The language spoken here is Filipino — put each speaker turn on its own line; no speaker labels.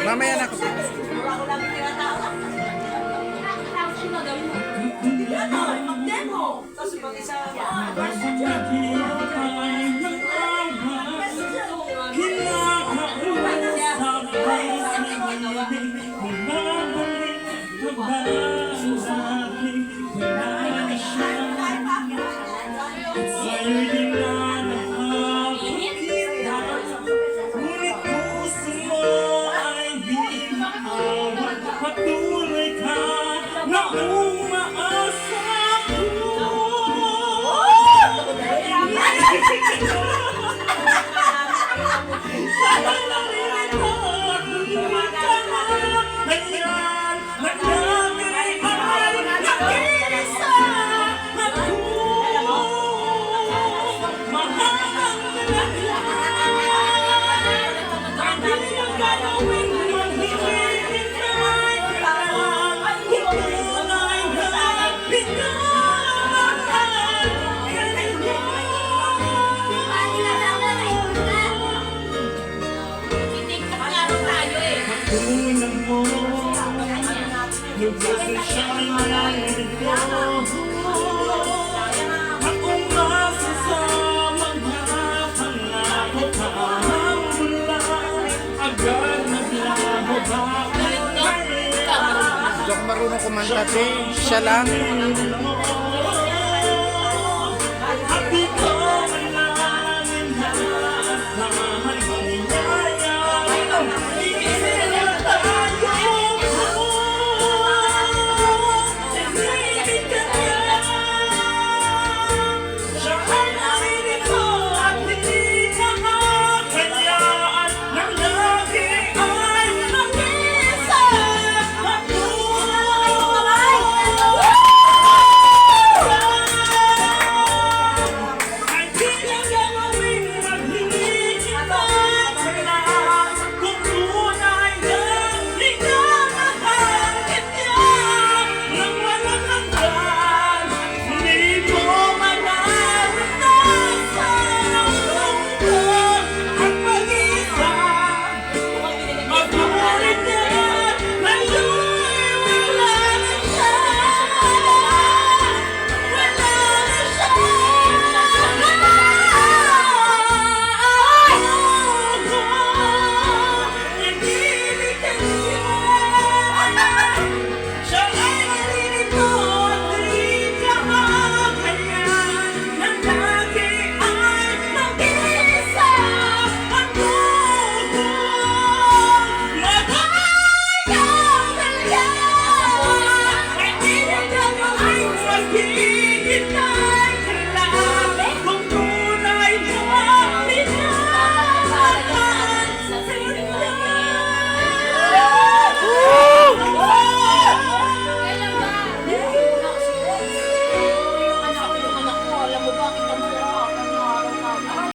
Mamaya na ako.
Patuloy ka na umaasa ko. Sana naririto at lumit ka na. Ganyan, nagdamay ay nag-isa. Ako, mahabang nalagyan. Ang iyong galawin maghihintay ka. Itunay na pinamahal ka ninyo. Patunan mo, lubos na siya'y nalilito. Akong masasamang pangako ka ang mula. Agad naglaho ba?
Hindi ako marunong kumanta, te. Siya lang.